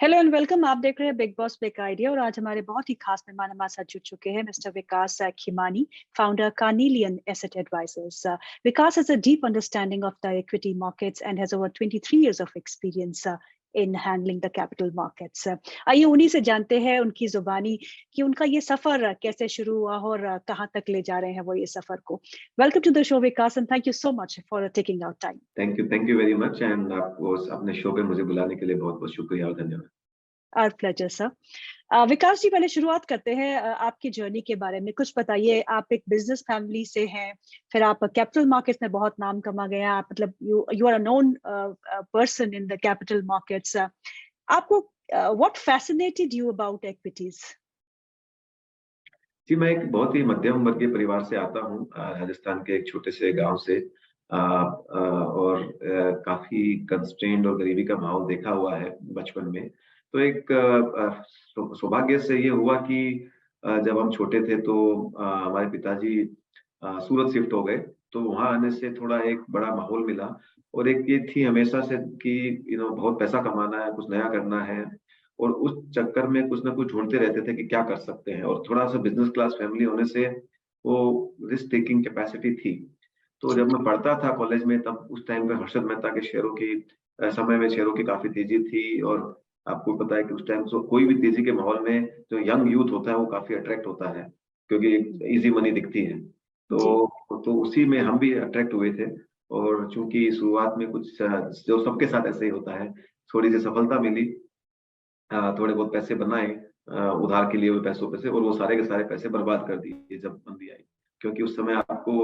Hello and welcome. आप देख रहे हैं बिग बॉस बिग आइडिया और आज हमारे बहुत ही खास मेहमान हमारे साथ जुड़ चुके हैं mister Vikas Khimani, founder Carnelian asset advisors. Vikas has a deep understanding of the equity markets and has over 23 years of experience in handling the capital markets. आइए उन्हीं से जानते हैं उनकी जुबानी कि उनका ये सफर कैसे शुरू हुआ और कहाँ तक ले जा रहे हैं वो ये सफर को। Welcome to the show Vikas and thank you so much for taking out time. Thank you very much and आपको अपने शो पे मुझे बुलाने के लिए बहुत-बहुत शुक्रिया और धन्यवाद। Our pleasure sir. Vikas ji, पहले शुरुआत करते हैं आपकी जर्नी के बारे में। कुछ बताइए, आप एक बिजनेस फैमिली से हैं, फिर आप कैपिटल मार्केट्स में बहुत नाम कमा गए, आप मतलब you are a known person in the capital markets. आपको what fascinated you about equities? जी, मैं एक बहुत ही मध्यम वर्गीय परिवार से आता हूँ, राजस्थान के एक छोटे से गाँव से, और काफ़ी कंस्ट्रेंट और गरीबी का माहौल देखा हुआ है बचपन में। तो एक सौभाग्य से ये हुआ कि जब हम छोटे थे तो हमारे पिताजी सूरत शिफ्ट हो गए, तो वहाँ आने से थोड़ा एक बड़ा माहौल मिला और एक ये थी हमेशा से कि बहुत पैसा कमाना है, कुछ नया करना है और उस चक्कर में कुछ ना कुछ ढूँढते रहते थे कि क्या कर सकते हैं और थोड़ा-सा बिज़नेस क्लास फैमिली होने से वो रिस्क टेकिंग कैपेसिटी थी। तो जब मैं पढ़ता था कॉलेज में तब उस टाइम पे हर्षद मेहता के शेयरों की समय में शेयरों की काफ़ी तेज़ी थी और आपको पता है कि उस टाइम कोई भी तेज़ी के माहौल में जो यंग यूथ होता है वो काफ़ी अट्रैक्ट होता है, क्योंकि ईज़ी मनी दिखती है। जी। तो उसी में हम भी अट्रैक्ट हुए थे और चूँकि शुरुआत में कुछ जो सबके साथ ऐसे ही होता है, थोड़ी-सी सफलता मिली, थोड़े बहुत पैसे बनाए, उधार के लिए हुए पैसों में से और वो सारे के सारे पैसे बर्बाद कर दिए जब मंदी आई। क्योंकि उस समय आपको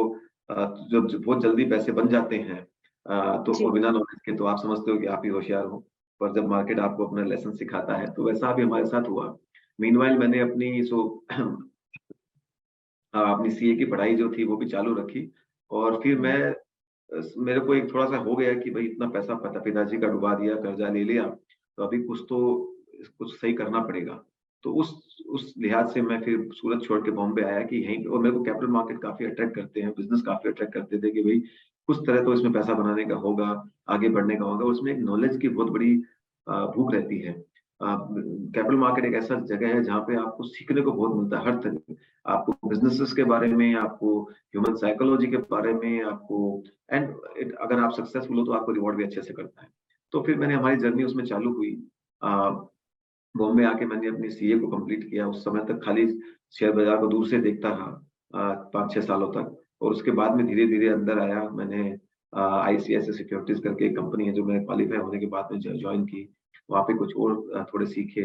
जब बहुत जल्दी पैसे बन जाते हैं, तो जी। और बिना नॉलेज के तो आप समझते हो कि आप ही होशियार हो। पर जब मार्केट आपको अपना लेसन सिखाता है, तो वैसा भी हमारे साथ हुआ। मीनव्हाइल मैंने अपनी सीए की पढ़ाई जो थी वो भी चालू रखी और फिर मैं मेरे को एक थोड़ा-सा हो गया कि भई इतना पैसा पिताजी का डुबा दिया, कर्जा ले लिया, तो अभी कुछ सही करना पड़ेगा। तो उस लिहाज से मैं फिर सूरत छोड़ के बॉम्बे आया कि यहीं और मेरे को कैपिटल मार्केट काफ़ी अट्रैक्ट करते हैं, बिज़नेस काफ़ी अट्रैक्ट करते थे कि भई कुछ तरह तो इसमें पैसा बनाने का होगा, आगे बढ़ने का होगा। उसमें एक नॉलेज की बहुत बड़ी भूख रहती है। कैपिटल मार्केट एक ऐसा जगह है जहाँ पे आपको सीखने को बहुत मिलता है हर तरह। आपको बिज़नेसेस के बारे में, आपको ह्यूमन साइकोलॉजी के बारे में, आपको एंड अगर आप सक्सेसफुल हो तो आपको रिवॉर्ड भी अच्छे से करता है। तो फिर मैंने हमारी जर्नी उसमें चालू हुई। अ, बॉम्बे आके मैंने अपनी सीए को कंप्लीट किया। उस समय तक खाली शेयर बाज़ार को दूर से देखता रहा, 5-6 सालों तक और उसके बाद में धीरे-धीरे अंदर आया। मैंने आईसीआईसीआई सिक्योरिटीज़ करके एक कंपनी है जो मैं क्वालीफाई होने के बाद में जॉइन की। वहाँ पे कुछ और थोड़े सीखे,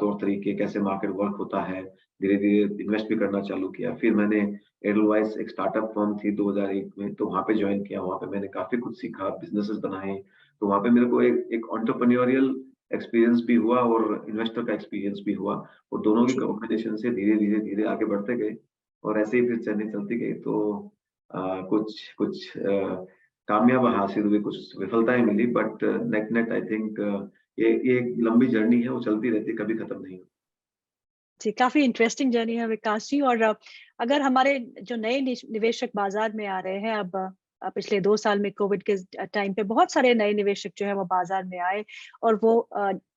तौर तरीके कैसे मार्केट वर्क होता है। धीरे-धीरे इन्वेस्ट भी करना चालू किया। फिर मैंने एडलवाइस एक स्टार्टअप फर्म थी 2001 में, तो वहाँ पे जॉइन किया। वहाँ पे मैंने काफ़ी कुछ सीखा, बिज़नेसेस बनाए। तो वहाँ पे मेरे को एक एंटरप्रेन्योरियल एक्सपीरियंस भी हुआ और इन्वेस्टर का एक्सपीरियंस भी हुआ और दोनों की जी। कॉम्बिनेशन से धीरे-धीरे आगे बढ़ते गए और ऐसे ही फिर जर्नी चलती गई। तो कुछ कुछ कामयाब हासिल हुई, कुछ विफलताएँ मिली बट नेट-नेट आई थिंक ये एक लंबी जर्नी है, वो चलती रहती है, कभी खत्म नहीं होती। जी, काफ़ी इंटरेस्टिंग जर्नी है विकास जी। और अगर हमारे जो नए निवेशक बाज़ार में आ रहे हैं अब, पिछले 2 साल में कोविड के टाइम पे बहुत सारे नए निवेशक जो है वो बाज़ार में आए और वो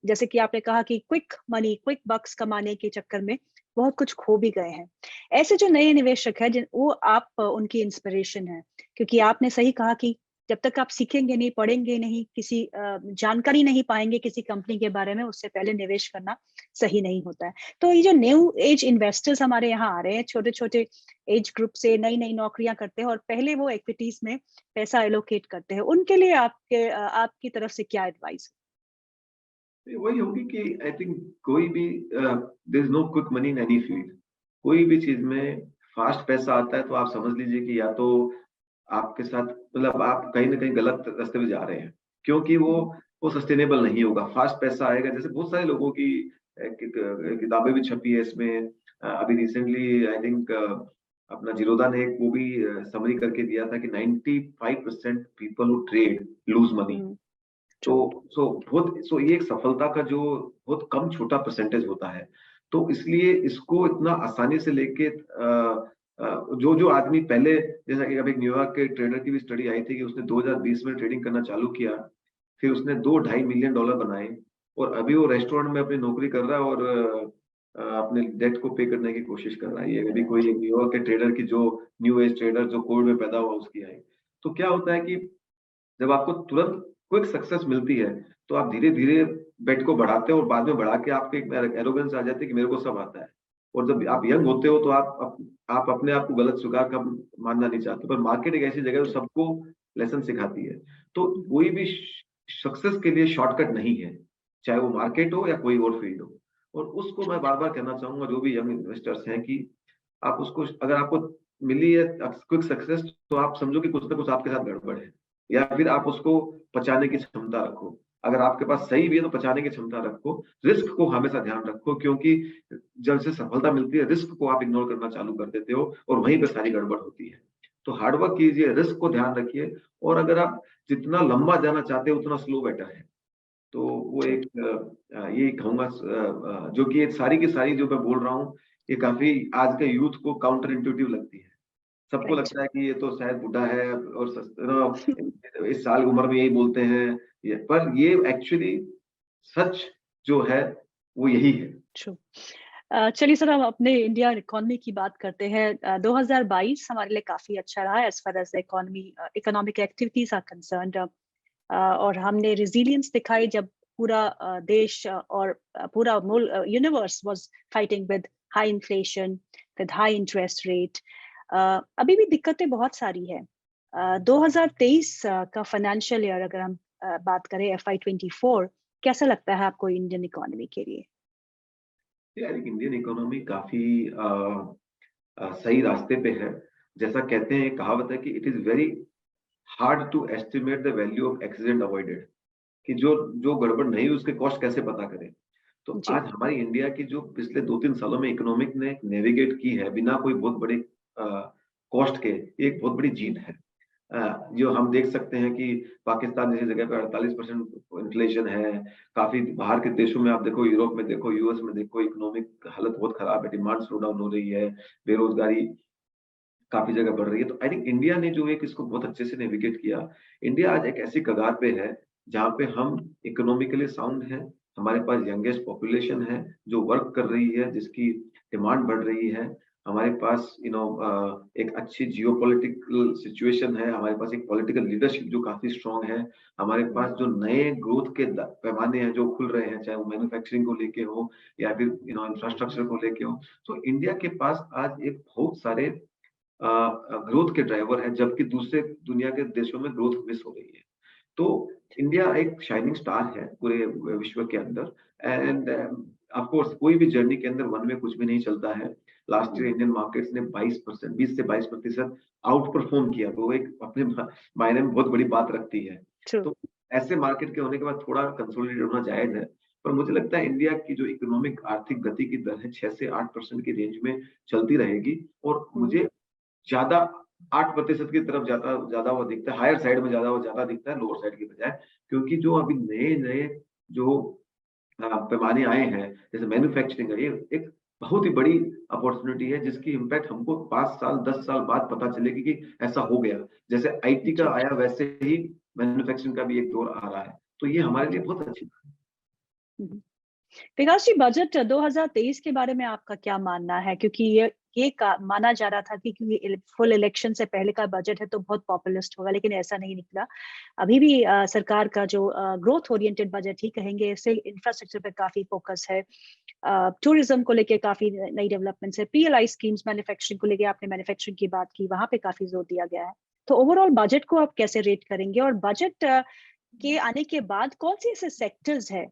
जैसे कि आपने कहा कि क्विक मनी, क्विक बक्स कमाने के चक्कर में बहुत कुछ खो भी गए हैं। ऐसे जो नए निवेशक हैं जिन वो आप उनकी इंस्पिरेशन हैं, क्योंकि आपने सही कहा कि जब तक आप सीखेंगे नहीं, पढ़ेंगे नहीं, किसी जानकारी नहीं पाएँगे किसी कंपनी के बारे में, उससे पहले निवेश करना सही नहीं होता है। तो ये जो न्यू एज इन्वेस्टर्स हमारे यहाँ आ रहे हैं, छोटे-छोटे एज ग्रुप से नई-नई नौकरियाँ करते हैं और पहले वो इक्विटीज़ में पैसा एलोकेट करते हैं, उनके लिए आपकी तरफ से क्या एडवाइस? वही होगी कि आई थिंक कोई भी there is no quick money in any field. कोई भी चीज़ में फास्ट पैसा आता है तो आप समझ लीजिए कि या तो आपके साथ मतलब आप कहीं न कहीं गलत रास्ते पे जा रहे हैं, क्योंकि हुँ। वो सस्टेनेबल नहीं होगा। फास्ट पैसा आएगा जैसे बहुत सारे लोगों की किताबें भी छपी है इसमें। अभी रिसेंटली आई थिंक अपना ज़ीरोधा ने एक वो भी समरी करके दिया था कि 95% people who trade lose money. हुँ, तो ट्रू। ये एक सफलता का जो बहुत कम छोटा परसेंटेज होता है। तो इसलिए इसको इतना आसानी से लेके जो आदमी पहले जैसा कि अभी न्यूयॉर्क के ट्रेडर की भी स्टडी आई थी कि उसने 2020 में ट्रेडिंग करना चालू किया। फिर उसने 2 ढाई मिलियन डॉलर बनाए और अभी वो रेस्टोरेंट में अपनी नौकरी कर रहा है और अपने डेट को पे करने की कोशिश कर रहा है। ये अभी कोई न्यूयॉर्क के ट्रेडर की, जो न्यू एज ट्रेडर जो कोविड में पैदा हुआ, उसकी आई। तो क्या होता है कि जब आपको तुरंत क्विक सक्सेस मिलती है, तो आप धीरे-धीरे बेट को बढ़ाते हो और बाद में बढ़ा के आपके एक एरोगेंस आ जाती है कि मेरे को सब आता है। और जब आप यंग होते हो तो आप अपने आप को गलत स्वीकार कब मानना नहीं चाहते, पर मार्केट एक ऐसी जगह है जो सबको लेसन सिखाती है। तो कोई भी सक्सेस के लिए शॉर्टकट नहीं है, चाहे वो मार्केट हो या कोई और फील्ड हो। और उसको मैं बार-बार कहना चाहूँगा जो भी यंग इन्वेस्टर्स हैं कि आप उसको, अगर आपको मिली है क्विक सक्सेस, तो आप समझो कि कुछ ना कुछ आपके साथ गड़बड़ है, या फिर आप उसको पचाने की क्षमता रखो। अगर आपके पास सही भी है तो पचाने की क्षमता रखो। रिस्क को हमेशा ध्यान रखो, क्योंकि जब से सफलता मिलती है, रिस्क को आप इग्नोर करना चालू कर देते हो और वहीं पे सारी गड़बड़ होती है। तो हार्ड वर्क कीजिए, रिस्क को ध्यान रखिए, और अगर आप जितना लंबा जाना चाहते हो उतना स्लो बेटर है। तो वो एक ये कहूँगा जो कि ये सारी की सारी जो मैं बोल रहा हूँ, ये काफ़ी आज के यूथ को काउंटर इंट्यूटिव लगती है। सबको राइट। लगता है कि ये तो शायद बुड्ढा है और इस साल उम्र में यही बोलते हैं, पर ये एक्चुअली सच जो है वो यही है। ट्रू। चलिए सर, हम अपने इंडिया इकोनॉमी की बात करते हैं। 2022 हमारे लिए काफी अच्छा रहा as far as economic activities are concerned. और हमने रिजिलियंस दिखाई जब पूरा देश और पूरा universe was fighting with high inflation, with high interest rate. अभी भी दिक्कतें बहुत सारी है। 2023 का फाइनेंशियल ईयर अगर हम बात करें, FY24, कैसा लगता है आपको इंडियन इकोनॉमी के लिए? यार इंडियन इकोनॉमी काफ़ी सही रास्ते पे है। जैसा कहते हैं, कहावत है कि it is very hard to estimate the value of accident avoided, कि जो जो गड़बड़ नहीं हुई उसके कॉस्ट कैसे पता करें। तो जी। आज हमारी इंडिया की जो पिछले 2-3 सालों में इकोनॉमिक ने नेविगेट की है बिना कोई बहुत बड़े कॉस्ट के, ये एक बहुत बड़ी जीत है। जो हम देख सकते हैं कि पाकिस्तान जैसी जगह पे 48% इन्फ्लेशन है। काफ़ी बाहर के देशों में आप देखो, यूरोप में देखो, यूएस में देखो, इकोनॉमिक हालत बहुत खराब है, डिमांड स्लो डाउन हो रही है, बेरोज़गारी काफ़ी जगह बढ़ रही है। तो आई थिंक इंडिया ने जो एक इसको बहुत अच्छे से नेविगेट किया। इंडिया आज एक ऐसी कगार पे है, जहाँ पे हम इकोनॉमिकली साउंड हैं, हमारे पास यंगेस्ट पॉपुलेशन है, जो वर्क कर रही है, जिसकी डिमांड बढ़ रही है। हमारे पास एक अच्छी जियोपॉलिटिकल सिचुएशन है, हमारे पास एक पॉलिटिकल लीडरशिप जो काफ़ी स्ट्रॉन्ग है। हमारे पास जो नए ग्रोथ के पैमाने हैं जो खुल रहे हैं, चाहे वो मैन्युफैक्चरिंग को लेके हो या फिर इंफ्रास्ट्रक्चर को लेके हो। तो इंडिया के पास आज एक बहुत सारे ग्रोथ के ड्राइवर हैं, जबकि दूसरे दुनिया के देशों में ग्रोथ मिस हो रही है। तो इंडिया एक शाइनिंग स्टार है पूरे विश्व के अंदर। एंड ऑफ कोर्स कोई भी जर्नी के अंदर वन में कुछ भी नहीं चलता है। लास्ट ईयर इंडियन मार्केट्स ने 22%, 20 से 22% आउट परफॉर्म किया, तो वो एक अपने मायने में बहुत बड़ी बात रखती है। ट्रू। तो ऐसे मार्केट के होने के बाद थोड़ा कंसोलिडेट होना जायज है। पर मुझे लगता है इंडिया की जो इकोनॉमिक आर्थिक गति की दर है 6 से 8% की रेंज में चलती रहेगी, और मुझे ज़्यादा 8% की तरफ ज़्यादा ज़्यादा वो दिखता है, हायर साइड में ज़्यादा वो ज़्यादा दिखता है लोअर साइड की बजाय। क्योंकि जो अभी नए-नए जो पैमाने आए हैं, जैसे मैन्युफैक्चरिंग है, ये एक बहुत ही बड़ी अपॉर्च्युनिटी है, जिसकी इम्पैक्ट हमको 5 साल, 10 साल बाद पता चलेगी कि ऐसा हो गया। जैसे आईटी का जी। आया, वैसे ही मैन्युफैक्चरिंग का भी एक दौर आ रहा है। तो ये हमारे लिए बहुत अच्छी बात है। हम्म। विकास जी, बजट 2023 के बारे में आपका क्या मानना है? क्योंकि ये माना जा रहा था कि क्योंकि फुल इलेक्शन से पहले का बजट है तो बहुत पॉपुलिस्ट होगा, लेकिन ऐसा नहीं निकला। अभी भी सरकार का जो ग्रोथ ओरिएंटेड बजट ही कहेंगे, इससे इंफ्रास्ट्रक्चर पे काफी फोकस है। टूरिज्म को लेके काफी नई डेवलपमेंट्स है। PLI स्कीम्स, मैन्युफैक्चरिंग को लेके आपने मैन्युफैक्चरिंग की बात की, वहां पे काफी जोर दिया गया है। तो ओवरऑल बजट को आप कैसे रेट करेंगे? और बजट के आने के बाद कौन से ऐसे सेक्टर्स है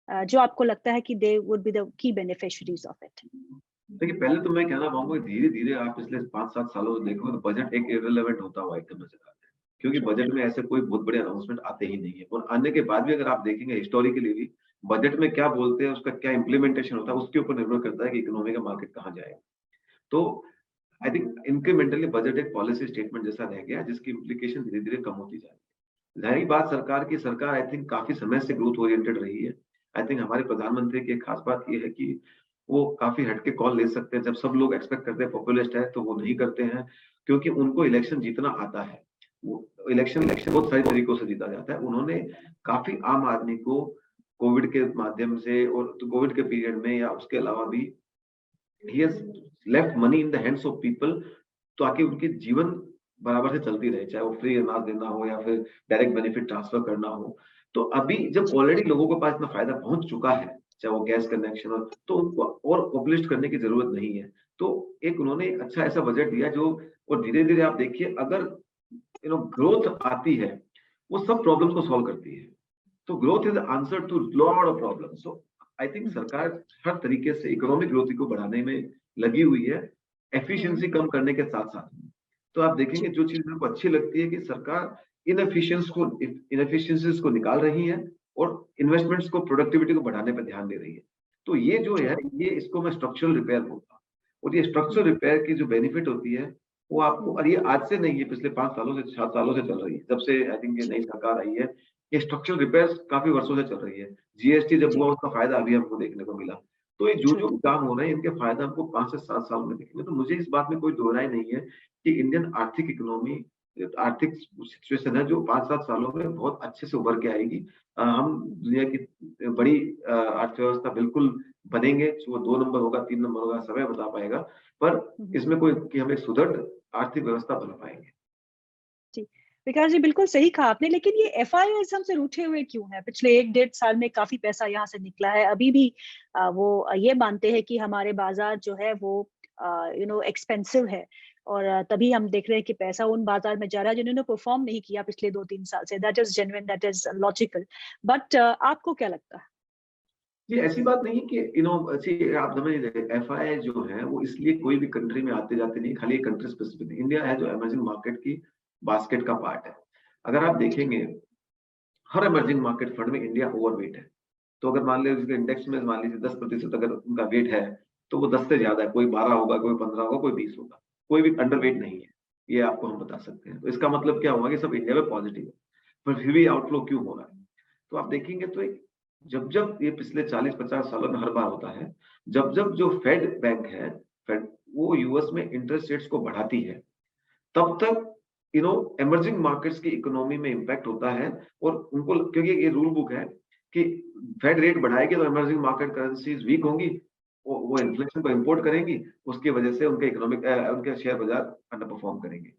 जो आपको लगता है कि they would be the key beneficiaries of it? देखिए, पहले तो मैं कहना चाहूँगा कि धीरे-धीरे आप पिछले 5-7 सालों से देखोगे तो बजट एक इर्रेलेवेंट होता हुआ एकदम नज़र आता है। क्योंकि ट्रू। बजट में ऐसे कोई बहुत बड़े अनाउंसमेंट आते ही नहीं है, और आने के बाद भी अगर आप देखेंगे हिस्टोरिकली भी, बजट में क्या बोलते हैं, उसका क्या इम्प्लीमेंटेशन होता है, उसके ऊपर निर्भर करता है कि इकोनॉमी का मार्केट कहाँ जाएगा। तो आई थिंक इंक्रीमेंटली बजट एक पॉलिसी स्टेटमेंट जैसा रह गया है, जिसकी इम्प्लीकेशन धीरे-धीरे कम होती जा रही है। ज़ाहिर बात, सरकार आई थिंक काफ़ी समय से ग्रोथ ओरिएंटेड रही है। आई थिंक हमारे प्रधानमंत्री की एक खास बात ये है कि वो काफ़ी हट के कॉल ले सकते हैं। जब सब लोग एक्सपेक्ट करते हैं पॉपुलिस्ट है, तो वो नहीं करते हैं, क्योंकि उनको इलेक्शन जीतना आता है। वो इलेक्शन इलेक्शन बहुत सारे तरीकों से जीता जाता है। उन्होंने काफ़ी आम आदमी को कोविड के माध्यम से और तो कोविड के पीरियड में या उसके अलावा भी he has left money in the hands of people, ताकि उनकी जीवन बराबर से चलती रहे, चाहे वो फ्री अनाज देना हो या फिर डायरेक्ट बेनिफिट ट्रांसफर करना हो। तो अभी जब जी। ऑलरेडी लोगों के पास इतना फायदा पहुंच चुका है, चाहे वो गैस कनेक्शन हो, तो उनको और पॉपुलेट करने की जरूरत नहीं है। तो एक उन्होंने एक अच्छा ऐसा बजट दिया जो, और धीरे धीरे आप देखिए अगर ग्रोथ आती है, वो सब प्रॉब्लम्स को सॉल्व करती है। तो growth is answer to lot of problem. So I think hmm, सरकार हर तरीके से इकोनॉमिक ग्रोथ को बढ़ाने में लगी हुई है, हम्म, एफिशिएंसी कम करने के साथ साथ। तो आप देखेंगे जी। जो चीज मेरे को अच्छी लगती है कि सरकार इनएफिशिएंसीज को निकाल रही है और इन्वेस्टमेंट्स को, प्रोडक्टिविटी को बढ़ाने पर ध्यान दे रही है। तो ये जो जी। है, ये इसको मैं स्ट्रक्चरल रिपेयर बोलता हूँ। और ये स्ट्रक्चरल हम्म, रिपेयर की जो बेनिफिट होती है वो आपको, हम्म, और ये आज से नहीं है, पिछले 5 सालों से 7 सालों से चल रही है, जब से आई थिंक ये जी। नई सरकार आई है। ये स्ट्रक्चरल रिपेयर्स काफी वर्षों से चल रही है। जीएसटी जब जी। हुआ उसका फायदा अभी हमको देखने को मिला। तो ये जो ट्रू। जो भी काम हो रहे हैं इनके फायदा हमको 5 से 7 साल में दिखेंगे। तो मुझे इस बात में कोई दो राय नहीं है कि इंडियन आर्थिक इकोनॉमी, आर्थिक सिचुएशन है जो 5-7 सालों में बहुत अच्छे से उभर के आएगी। हम दुनिया की बड़ी अर्थव्यवस्था बिल्कुल बनेंगे। वो 2 नंबर होगा, 3 नंबर होगा, समय बता पाएगा। पर हम्म, इसमें कोई कि हम एक सुदृढ़ आर्थिक व्यवस्था बना पाएंगे। जी। विकास जी, बिल्कुल सही कहा आपने, लेकिन ये एफआईआईज़ हमसे रूठे हुए क्यों हैं? पिछले 1 डेढ़ साल में काफ़ी पैसा यहाँ से निकला है। अभी भी वो ये मानते हैं कि हमारे बाज़ार जो है वो एक्सपेंसिव है, और तभी हम देख रहे हैं कि पैसा उन बाज़ार में जा रहा है जिन्होंने परफ़ॉर्म नहीं किया पिछले 2-3 साल से। That is genuine, that is logical. But आपको क्या लगता है? ये ऐसी बात नहीं है कि अच्छी आप समझ लीजिए, एफआई जो है वो इसलिए कोई भी कंट्री में आते जाते नहीं, खाली कंट्री स्पेसिफिक नहीं। इंडिया है जो इमर्जिंग मार्केट की बास्केट का पार्ट है। अगर आप जी। देखेंगे हर इमर्जिंग मार्केट फंड में इंडिया ओवरवेट है। तो अगर मान लीजिए उसके इंडेक्स में मान लीजिए 10% अगर उनका वेट है, तो वो 10 से ज्यादा है। कोई 12 होगा, कोई 15 होगा, कोई 20 होगा। कोई भी अंडर वेट नहीं है। ये आपको हम बता सकते हैं। तो इसका मतलब क्या हुआ कि सब इंडिया में पॉजिटिव है, पर फिर भी आउटफ्लो क्यों हो रहा है? तो आप देखेंगे तो एक, जब जब ये पिछले 40-50 सालों में हर बार होता है, जब जब जो फेड बैंक है, फेड, वो यूएस में इंटरेस्ट रेट्स को बढ़ाती है, तब तक इमर्जिंग मार्केट्स की इकोनॉमी में इम्पैक्ट होता है। और उनको, क्योंकि ये रूल बुक है कि फेड रेट बढ़ाएगी तो इमर्जिंग मार्केट करेंसीज वीक होंगी, वो जी। इन्फ्लेशन को इंपोर्ट करेंगी, उसकी वजह से उनके उनके शेयर बाजार अंडर परफॉर्म करेंगे।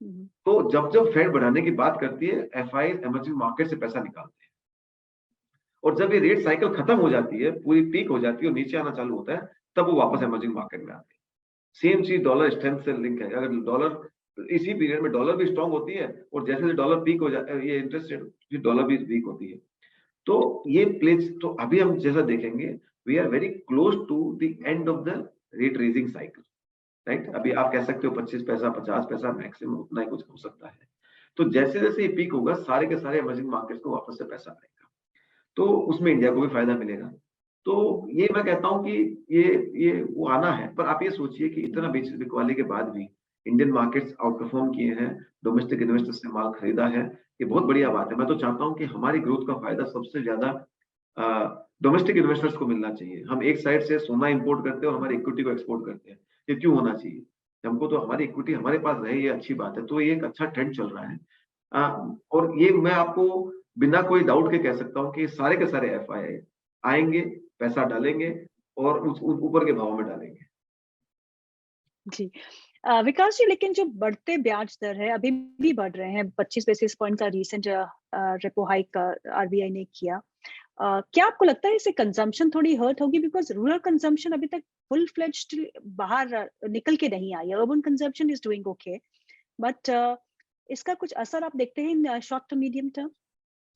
हुँ, तो जब जब फेड बढ़ाने की बात करती है, एफआई इमर्जिंग मार्केट से पैसा निकालते हैं। और जब ये रेट साइकिल खत्म हो जाती है, पूरी पीक हो जाती है और नीचे आना चालू होता है, तब वो वापस हुँ, इमर्जिंग मार्केट में आते हैं। सेम चीज डॉलर स्ट्रेंथ से लिंक है। अगर डॉलर इसी पीरियड में डॉलर भी स्ट्रांग होती है, और जैसे जैसे डॉलर पीक हो जाता है, ये इंटरेस्ट रेट डॉलर भी वीक होती है। तो ये प्लेस, तो अभी हम जैसा देखेंगे, we are very close to the end of the rate raising cycle, right? Okay. अभी आप कह सकते हो 25 पैसा, 50 पैसा मैक्सिमम, उतना ही कुछ हो सकता है। तो जैसे जैसे ये पीक होगा, सारे के सारे इमर्जिंग मार्केट्स को वापस से पैसा आएगा, तो उसमें इंडिया को भी फायदा मिलेगा। तो हुँ, ये मैं कहता हूँ कि ये ये वो आना है। पर आप ये सोचिए कि इतना हुँ, बिकवाली के बाद भी इंडियन मार्केट्स आउट परफॉर्म किए हैं, डोमेस्टिक हुँ, इन्वेस्टर्स ने माल खरीदा है। ये बहुत बढ़िया हुँ, बात है। मैं तो चाहता हूँ कि हमारी ग्रोथ का फायदा सबसे ज्यादा डोमेस्टिक इन्वेस्टर्स को मिलना चाहिए। हम एक साइड से सोना इंपोर्ट करते हैं और हमारी इक्विटी को एक्सपोर्ट करते हैं। ये क्यों होना चाहिए? हमको तो हमारी इक्विटी हमारे पास रहे, ये अच्छी बात है। तो ये एक अच्छा ट्रेंड चल रहा है। और ये मैं आपको बिना कोई डाउट के कह सकता हूँ कि सारे के सारे एफआई आएंगे, पैसा डालेंगे और ऊपर के भाव में डालेंगे। जी। विकास जी, लेकिन जो बढ़ते ब्याज दर है, अभी भी बढ़ रहे हैं, 25 बेसिस पॉइंट का रीसेंट रेपो हाइक आरबीआई ने किया। क्या आपको लगता है इससे कंजम्पशन थोड़ी हर्ट होगी? बिकॉज़ रूरल कंजम्पशन अभी तक फुल फ्लेज्ड बाहर निकल के नहीं आई है। Urban consumption is doing okay, but इसका कुछ असर आप देखते हैं in short to medium term?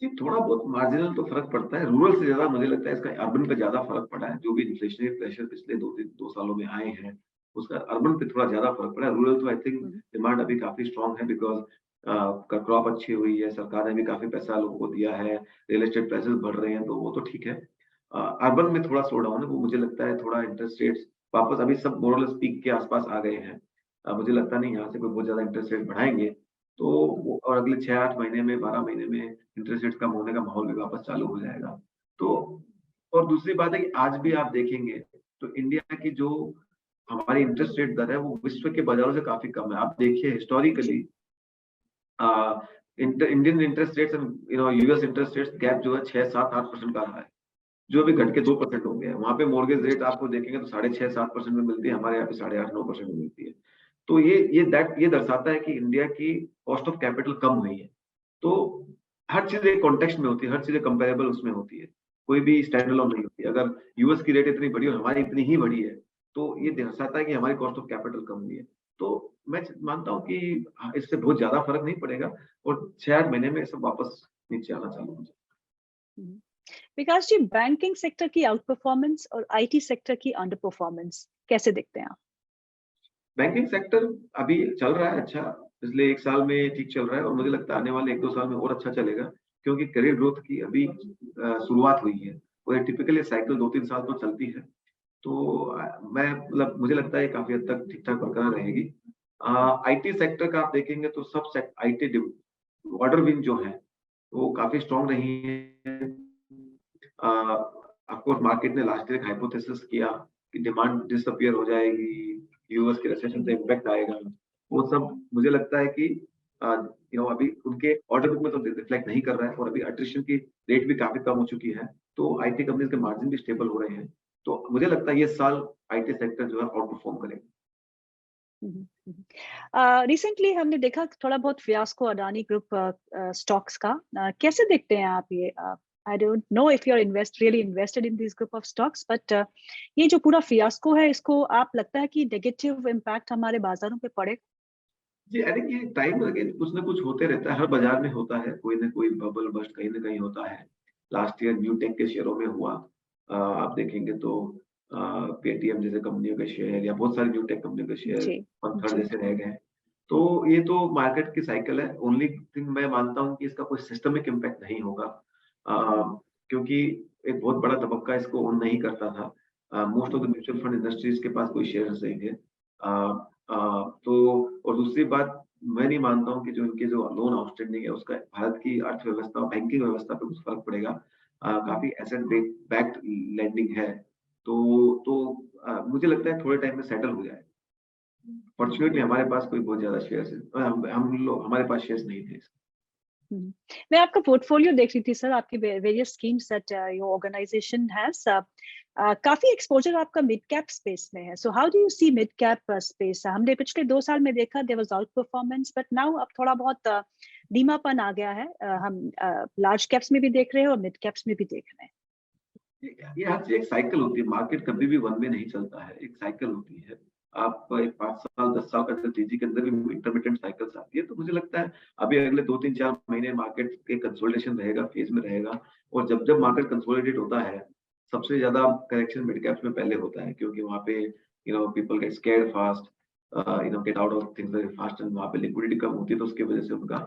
जी, थोड़ा बहुत मार्जिनल तो फ़र्क पड़ता है। रूरल से ज़्यादा मुझे लगता है इसका अर्बन पे ज़्यादा फ़र्क पड़ा है। जो भी इन्फ्लेशनरी प्रेशर पिछले 2 सालों में आए हैं, उसका अर्बन पे थोड़ा ज़्यादा फ़र्क पड़ा है। रूरल तो आई थिंक हुँ, डिमांड अभी काफ़ी स्ट्रॉन्ग है, बिकॉज़ क्रॉप अच्छी हुई है, सरकार ने भी काफ़ी पैसा लोगों को दिया है, रियल एस्टेट प्राइसेज़ बढ़ रहे हैं, तो वो तो ठीक है। अर्बन में थोड़ा स्लो डाउन है, वो मुझे लगता है थोड़ा इंटरेस्ट रेट्स वापस अभी सब मोर और लेस पीक के आस-पास आ गए हैं। मुझे लगता नहीं यहाँ से कोई बहुत ज़्यादा इंटरेस्ट रेट बढ़ाएँगे। तो हुँ, वो, और अगले 6-8 महीने में, 12 महीने में इंटरेस्ट रेट कम होने का माहौल भी वापस चालू हो जाएगा। तो और दूसरी बात है कि आज भी आप देखेंगे तो इंडिया की जो हमारी इंटरेस्ट रेट दर है वो विश्व के बाजारों से काफ़ी कम है। आप देखिए जी। Historically Indian interest rates US interest rates gap जो है 6-7-8% का रहा है, जो अभी घट के 2% हो गया है। वहां पे मॉर्गेज रेट आपको देखेंगे तो 6.5-7% में मिलती है, हमारे यहाँ पे 8.5-9% में मिलती है। तो ये दर्शाता है कि इंडिया की कॉस्ट ऑफ कैपिटल कम हुई है। तो हर चीज एक कॉन्टेक्स्ट में होती है, हर चीज कंपेरेबल उसमें होती है, कोई भी स्टैंड अलोन नहीं होती। अगर यूएस की रेट इतनी बढ़ी और हमारी इतनी ही बढ़ी है, तो ये दर्शाता है कि हमारी कॉस्ट ऑफ कैपिटल कम हुई है। तो मैं मानता हूँ कि इससे बहुत ज्यादा फर्क नहीं पड़ेगा और 6-8 महीने में सब वापस नीचे आना चालू हो जाएगा। विकास जी, बैंकिंग सेक्टर की आउट परफॉर्मेंस और आईटी सेक्टर की अंडर परफॉर्मेंस कैसे देखते हैं आप? बैंकिंग सेक्टर अभी चल रहा है अच्छा, पिछले 1 साल में ठीक चल रहा है और मुझे लगता है आने वाले 1-2 साल में और अच्छा चलेगा, क्योंकि करियर ग्रोथ की अभी शुरुआत हुई है और टिपिकली साइकिल 2-3 साल तो चलती है। तो मैं मतलब मुझे लगता है काफी हद तक ठीक ठाक बरकरार रहेगी। आईटी सेक्टर का आप देखेंगे तो सब आईटी ऑर्डर विन जो है वो काफी स्ट्रांग रही है। ऑफ कोर्स मार्केट ने लास्ट ईयर एक हाइपोथेसिस किया कि डिमांड डिसअपीयर हो जाएगी, यूएस के रिसेशन से इम्पैक्ट आएगा। वो सब मुझे लगता है कि अभी उनके ऑर्डर बुक में तो रिफ्लेक्ट नहीं कर रहा है और अभी अट्रिशन की रेट भी काफी कम हो चुकी है, तो आईटी कंपनीज के मार्जिन भी स्टेबल हो रहे हैं। तो मुझे लगता है ये साल आईटी सेक्टर जो है आउट परफॉर्म करेगा। रिसेंटली हमने देखा थोड़ा बहुत फियास्को अडानी ग्रुप स्टॉक्स का, कैसे देखते हैं आप ये? I don't know if you are really invested in this group of stocks, but ये जो पूरा फियास्को है, इसको आप लगता है कि नेगेटिव इम्पैक्ट हमारे बाजारों पे पड़ेगा? जी, आई थिंक ये टाइम लगे, कुछ ना कुछ होते रहता है, हर बाजार में होता है, कोई ना कोई बबल बस्ट कहीं ना कहीं होता है। लास्ट ईयर न्यू टेक के शेयरों में हुआ। आप देखेंगे तो पेटीएम जैसे कंपनियों के शेयर या बहुत सारी न्यू टेक कंपनियों के शेयर जी, 1/3 जी। जैसे रह गए। तो ये तो मार्केट की साइकिल है। ओनली थिंग मैं मानता हूँ कि इसका कोई सिस्टमिक इम्पैक्ट नहीं होगा, क्योंकि एक बहुत बड़ा तबक्का इसको ओन नहीं करता था। Most of the mutual fund industries के पास कोई शेयर नहीं थे। तो और दूसरी बात, मैं नहीं मानता हूँ कि जो इनके जो लोन आउटस्टैंडिंग है उसका भारत की अर्थव्यवस्था और बैंकिंग व्यवस्था पे कुछ फर्क पड़ेगा। काफी एसेट बैक्ड लेंडिंग है, तो मुझे लगता है थोड़े टाइम में सेटल हो जाए। फॉर्चुनेटली हमारे पास कोई बहुत ज्यादा शेयर्स है, हम लोग हमारे पास शेयर्स नहीं थे। हम्म। मैं आपका पोर्टफोलियो देख रही थी सर, आपकी various schemes that your organization has. काफी एक्सपोजर आपका मिड कैप स्पेस में है। So how do you see mid cap space? हमने पिछले 2 साल में देखा there was outperformance, but now अब थोड़ा बहुत धीमापन आ गया है। हम लार्ज कैप्स में भी देख रहे हैं और मिड कैप्स में भी देख रहे हैं। ये हर चीज एक साइकिल होती है, मार्केट कभी भी वन में नहीं चलता है, एक साइकिल होती है। आप एक 5 साल 10 साल का तेजी के अंदर भी इंटरमीडिएट साइकिल्स आती है। तो मुझे लगता है अभी अगले 2-3-4 महीने मार्केट के कंसोलिडेशन रहेगा, फेज में रहेगा। और जब जब मार्केट कंसोलिडेट होता है, सबसे ज्यादा करेक्शन मिड कैप्स में पहले होता है, क्योंकि वहाँ पे people get scared fast, get out of things very fast, and वहाँ पे लिक्विडिटी कम होती है, तो उसकी वजह से उनका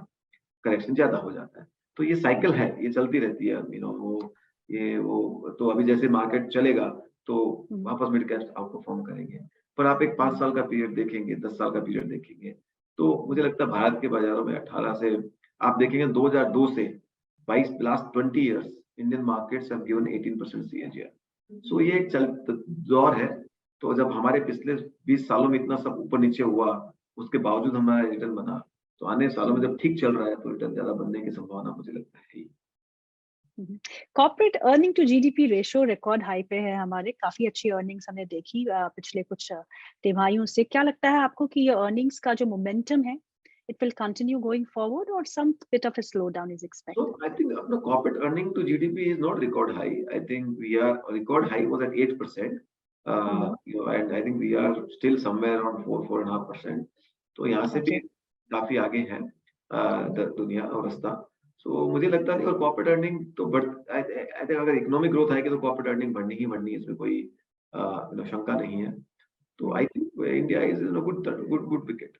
करेक्शन ज्यादा हो जाता है। तो ये साइकिल है, ये चलती रहती है। वो तो अभी जैसे मार्केट चलेगा तो वापस मिड कैप्स आउट परफॉर्म करेंगे। पर आप एक 5 साल का पीरियड देखेंगे, 10 साल का पीरियड देखेंगे, तो मुझे लगता है भारत के बाजारों में 18 से आप देखेंगे 2002 से 22 last 20 years Indian markets have given 18% CAGR. So ये एक चल दौर है। तो जब हमारे पिछले 20 सालों में इतना सब ऊपर नीचे हुआ, उसके बावजूद हमारा रिटर्न बना, तो आने सालों में जब ठीक चल रहा है तो रिटर्न ज्यादा बनने की संभावना मुझे लगता है ही। Corporate earning to GDP ratio record high पे है हमारे। काफी अच्छी अर्निंग्स हमने देखी पिछले कुछ तिमाहियों से। क्या लगता है आपको कि ये अर्निंग्स का जो मोमेंटम है, it will continue going forward or some bit of a slowdown is So expected? I think the corporate earning to GDP is not record high. I think we are record high was at 8%. Mhm. And I think we are still somewhere around 4.5%. तो यहाँ से भी Okay. काफी आगे है दुनिया और रास्ता। सो मुझे लगता नहीं, और कॉर्पोरेट अर्निंग तो बढ़, आई थिंक अगर इकोनॉमिक ग्रोथ आएगी तो कॉर्पोरेट अर्निंग बढ़नी ही बढ़नी है, इसमें कोई शंका नहीं है। तो I think India is in good good good wicket.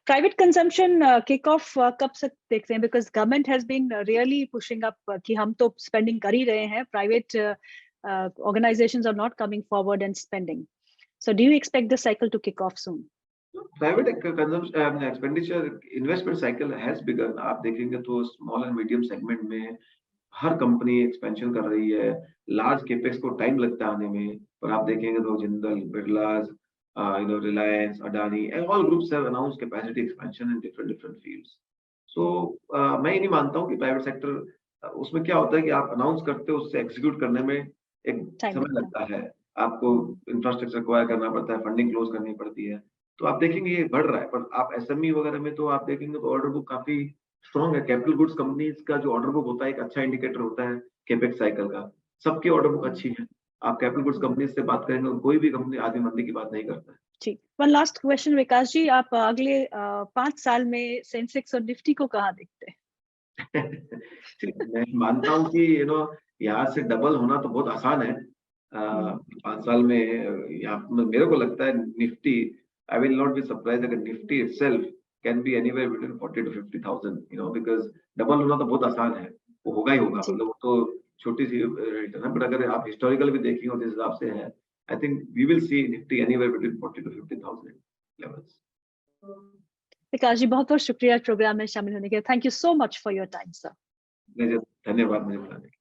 Private consumption kick off कब से देखते हैं? Because government has been really pushing up कि हम तो स्पेंडिंग कर ही रहे हैं, private organizations are not coming forward and spending. So do you expect this cycle to kick off soon? Private consumption expenditure investment cycle has begin. आप देखेंगे तो स्मॉल एंड मीडियम सेगमेंट में हर कंपनी एक्सपेंशन कर रही है। Large capex को time लगता है आने में, पर आप देखेंगे तो Jindal, Birlas, Reliance, Adani, all groups have announced capacity expansion in different fields. मैं ये नहीं मानता हूँ कि प्राइवेट सेक्टर उसमें क्या होता है कि आप अनाउंस करते हो, उससे एग्जीक्यूट करने में एक टाइम समय लगता है। लगता है। आपको इंफ्रास्ट्रक्चर एक्वायर करना पड़ता है, फंडिंग क्लोज़ करनी पड़ती है। तो आप देखेंगे ये बढ़ रहा है, पर आप एसएमई वगैरह में तो आप देखेंगे तो ऑर्डर बुक काफ़ी स्ट्रॉन्ग है। कैपिटल गुड्स कंपनीज़ का जो ऑर्डर बुक होता है, एक अच्छा इंडिकेटर होता है कैपेक्स साइकिल का। सबकी ऑर्डर बुक हम्म, अच्छी है। आप कैपिटल गुड्स हम्म, कंपनीज़ से बात करेंगे, तो कोई भी कंपनी आधी मंदी की बात नहीं करता है। ठीक। वन लास्ट क्वेश्चन विकास जी, आप अगले 5 साल में सेंसेक्स और निफ्टी को कहाँ देखते हैं? मैं मानता हूँ कि यहाँ से डबल होना तो बहुत आसान है। हम्म, 5 साल में यहाँ मेरे को लगता है Nifty, I will not be surprised अगर Nifty itself can be anywhere between 40 to 50,000 because double होना तो बहुत आसान है। वो होगा ही होगा, जी। मतलब वो तो छोटी-सी रिटर्न है, बट अगर आप हिस्टोरिकल भी देखेंगे और जिस हिसाब से है, I think we will see Nifty anywhere between 40 to 50,000 levels. Vikas ji, बहुत बहुत शुक्रिया प्रोग्राम में शामिल होने के लिए। Thank you so much for your time sir. धन्यवाद मुझे बुलाने के लिए।